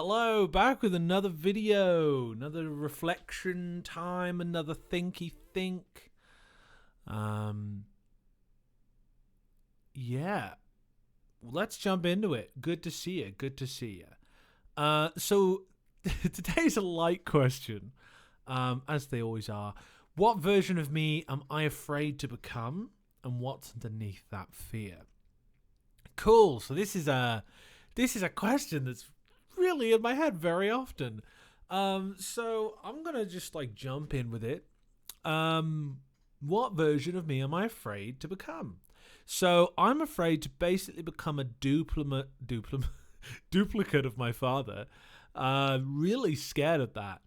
Hello, back with another video, another reflection time, another thinky think. Um, yeah, let's jump into it. Good to see you. Good to see you. So today's a light question, as they always are. What version of me am I afraid to become, and what's underneath that fear? Cool. So this is a question that's really in my head very often. So I'm gonna just like jump in with it. What version of me am I afraid to become? So I'm afraid to basically become a duplicate of my father. Really scared of that.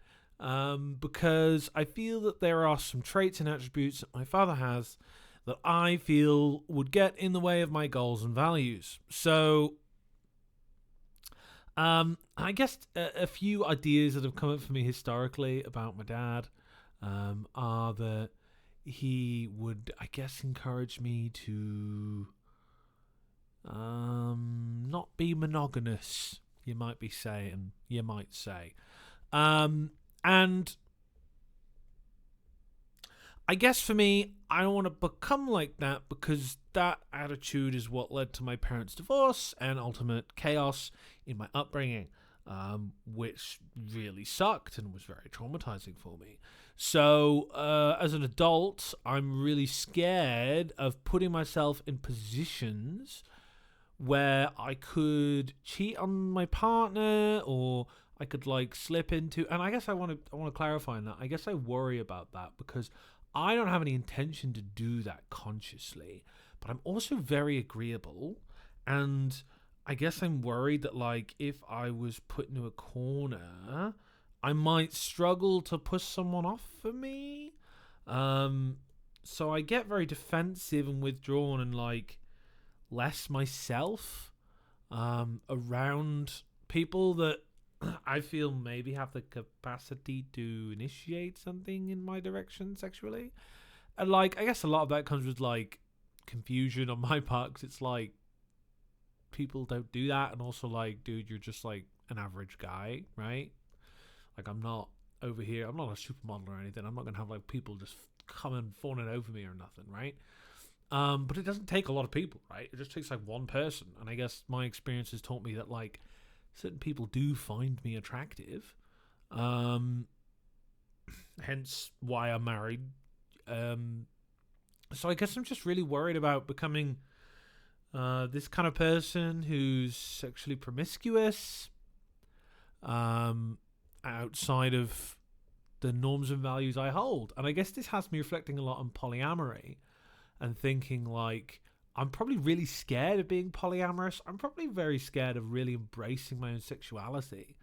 Because I feel that there are some traits and attributes that my father has that I feel would get in the way of my goals and values. So I guess a few ideas that have come up for me historically about my dad are that he would, I guess, encourage me to not be monogamous. You might say, and I guess for me, I don't want to become like that because that attitude is what led to my parents' divorce and ultimate chaos in my upbringing, which really sucked and was very traumatizing for me. So, as an adult, I'm really scared of putting myself in positions where I could cheat on my partner or I could like slip into, and I want to clarify on that. I guess I worry about that because I don't have any intention to do that consciously, but I'm also very agreeable, and I guess I'm worried that like if I was put into a corner, I might struggle to push someone off for me. Um so I get very defensive and withdrawn and like less myself around people that I feel maybe have the capacity to initiate something in my direction sexually. And like, I guess a lot of that comes with like confusion on my part because it's like people don't do that. And also, like, dude, you're just like an average guy, right? Like, I'm not over here, I'm not a supermodel or anything. I'm not going to have like people just coming fawning over me or nothing, right? But it doesn't take a lot of people, right? It just takes like one person. And I guess my experience has taught me that like certain people do find me attractive. Um, Hence why I'm married. Um, so I guess I'm just really worried about becoming this kind of person who's sexually promiscuous, um, outside of the norms and values I hold. And I guess this has me reflecting a lot on polyamory and thinking like I'm probably really scared of being polyamorous. I'm probably very scared of really embracing my own sexuality.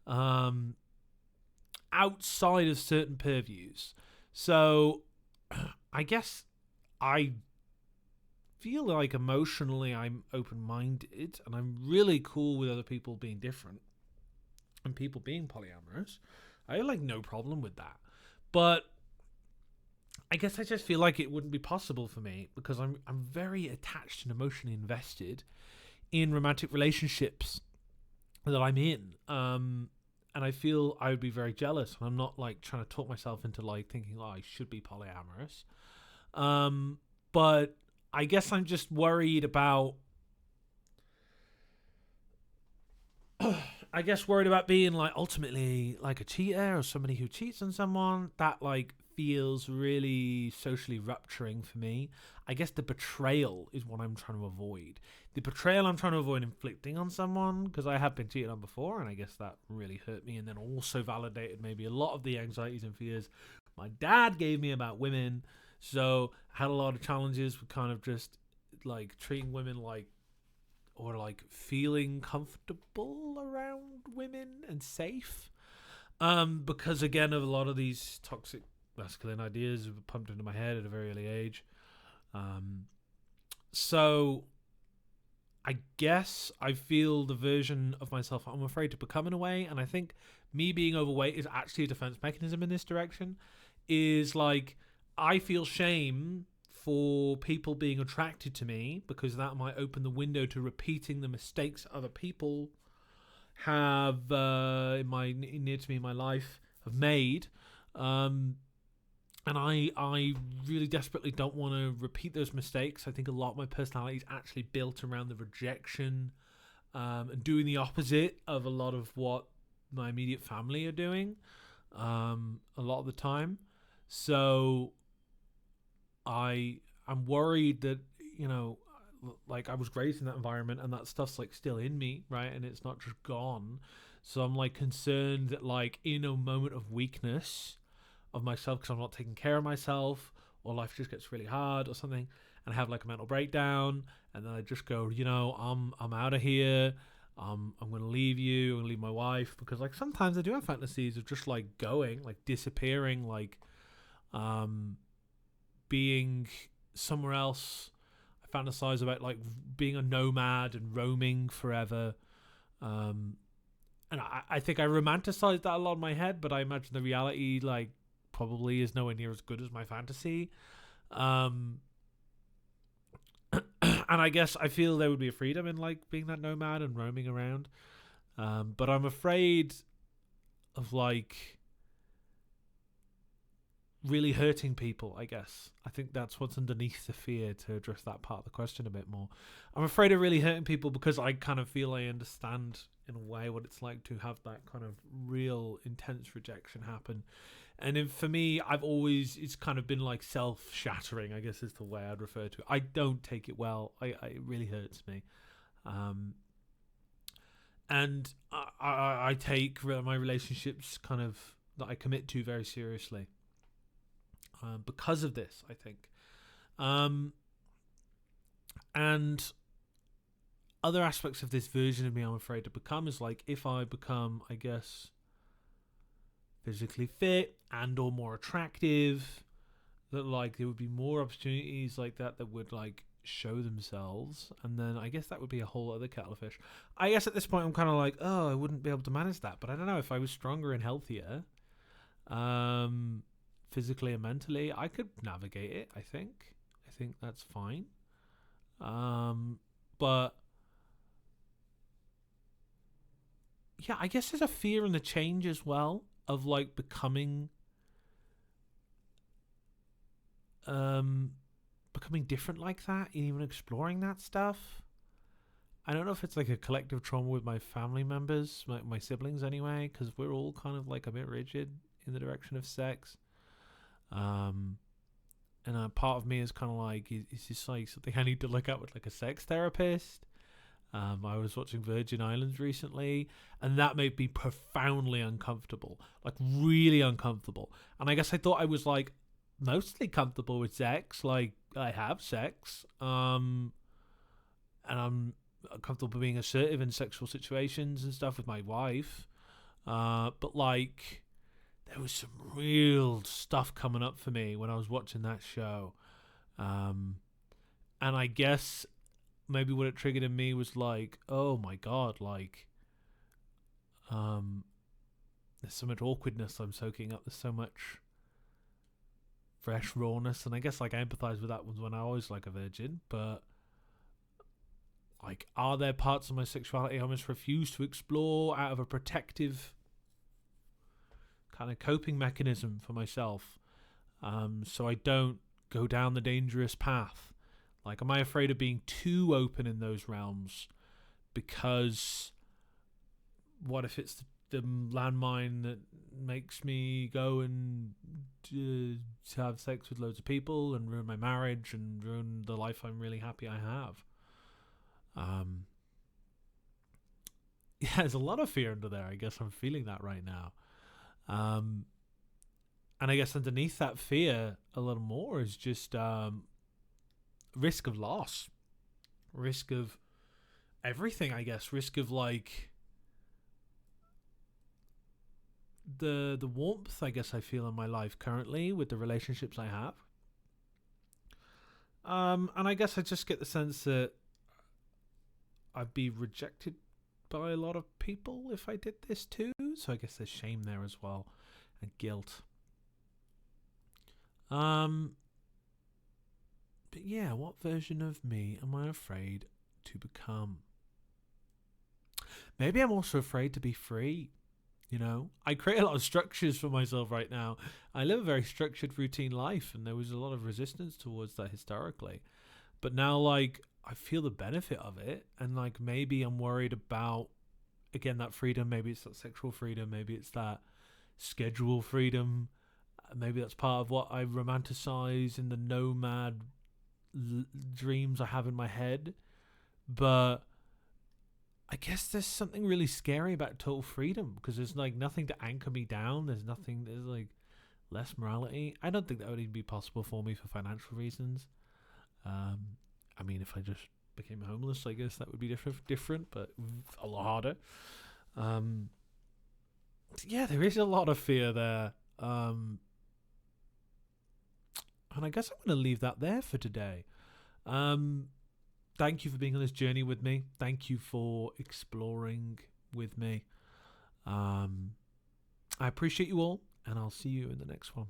Um, Outside of certain purviews. So I guess I feel like emotionally I'm open minded and I'm really cool with other people being different and people being polyamorous. I have like no problem with that. But I guess I just feel like it wouldn't be possible for me because I'm very attached and emotionally invested in romantic relationships that I'm in. And I feel I would be very jealous. And I'm not like trying to talk myself into like thinking, oh, I should be polyamorous. But I guess I'm just worried about. I guess worried about being like ultimately like a cheater or somebody who cheats on someone. That like feels really socially rupturing for me. I guess the betrayal is what I'm trying to avoid. The betrayal I'm trying to avoid inflicting on someone because I have been cheated on before, and I guess that really hurt me, and then also validated maybe a lot of the anxieties and fears my dad gave me about women. So I had a lot of challenges with kind of just like treating women like or like feeling comfortable around women and safe. Because again of a lot of these toxic masculine ideas were pumped into my head at a very early age. So I guess I feel the version of myself I'm afraid to become in a way, and I think me being overweight is actually a defense mechanism in this direction. Is like I feel shame for people being attracted to me because that might open the window to repeating the mistakes other people have in my near to me in my life have made. And I really desperately don't want to repeat those mistakes. I think a lot of my personality is actually built around the rejection, and doing the opposite of a lot of what my immediate family are doing, a lot of the time. So I'm worried that, you know, like I was raised in that environment and that stuff's like still in me, right? And it's not just gone. So I'm like concerned that like in a moment of weakness of myself because I'm not taking care of myself, or life just gets really hard or something, and I have like a mental breakdown, and then I just go, you know, I'm out of here. I'm gonna leave you. I'm gonna leave my wife, because like sometimes I do have fantasies of just like going, like disappearing, like um being somewhere else. I fantasize about like being a nomad and roaming forever. Um, and I think I romanticize that a lot in my head, but I imagine the reality like probably is nowhere near as good as my fantasy. Um, and I guess I feel there would be a freedom in like being that nomad and roaming around. But I'm afraid of like really hurting people, I guess. I think that's what's underneath the fear, to address that part of the question a bit more. I'm afraid of really hurting people because I kind of feel I understand in a way what it's like to have that kind of real intense rejection happen. And for me, it's kind of been like self-shattering, I guess is the way I'd refer to it. I don't take it well. It really hurts me. Um, and I take my relationships kind of that I commit to very seriously. Because of this, I think. Um, and other aspects of this version of me I'm afraid to become is like if I become, I guess, physically fit and or more attractive, that like there would be more opportunities like that would like show themselves, and then I guess that would be a whole other kettle of fish. I guess at this point I'm kind of like, oh, I wouldn't be able to manage that, but I don't know, if I was stronger and healthier, physically and mentally, I could navigate it. I think that's fine. But yeah, I guess there's a fear in the change as well of like becoming different like that, and even exploring that stuff. I don't know if it's like a collective trauma with my family members, my siblings anyway, because we're all kind of like a bit rigid in the direction of sex. Um, and a part of me is kind of like, is this like something I need to look at with like a sex therapist? I was watching Virgin Islands recently, and that made me profoundly uncomfortable, like really uncomfortable. And I guess I thought I was like mostly comfortable with sex, like I have sex, and I'm comfortable being assertive in sexual situations and stuff with my wife. But like, there was some real stuff coming up for me when I was watching that show. Um, and I guess maybe what it triggered in me was like, oh my god, like, there's so much awkwardness I'm soaking up. There's so much fresh rawness, and I guess like I empathize with that when I was like a virgin. But like, are there parts of my sexuality I almost refuse to explore out of a protective kind of coping mechanism for myself, so I don't go down the dangerous path? Like, am I afraid of being too open in those realms? Because what if it's the landmine that makes me go and have sex with loads of people and ruin my marriage and ruin the life I'm really happy I have? Yeah, there's a lot of fear under there. I guess I'm feeling that right now. And I guess underneath that fear a little more is just risk of loss, risk of everything, I guess. Risk of like the warmth I guess I feel in my life currently with the relationships I have. And I guess I just get the sense that I'd be rejected by a lot of people if I did this too. So I guess there's shame there as well, and guilt. But yeah, what version of me am I afraid to become? maybe I'm also afraid to be free. You know, I create a lot of structures for myself right now. I live a very structured, routine life, and there was a lot of resistance towards that historically. But now, like, I feel the benefit of it, and like maybe I'm worried about again that freedom. Maybe it's that sexual freedom. Maybe it's that schedule freedom. Maybe that's part of what I romanticize in the nomad dreams I have in my head. But I guess there's something really scary about total freedom because there's like nothing to anchor me down. There's nothing. There's like less morality. I don't think that would even be possible for me for financial reasons. I mean, if I just became homeless, I guess that would be different, but a lot harder. Um, yeah, there is a lot of fear there. And I guess I'm going to leave that there for today. Um, Thank you for being on this journey with me. Thank you for exploring with me. I appreciate you all, and I'll see you in the next one.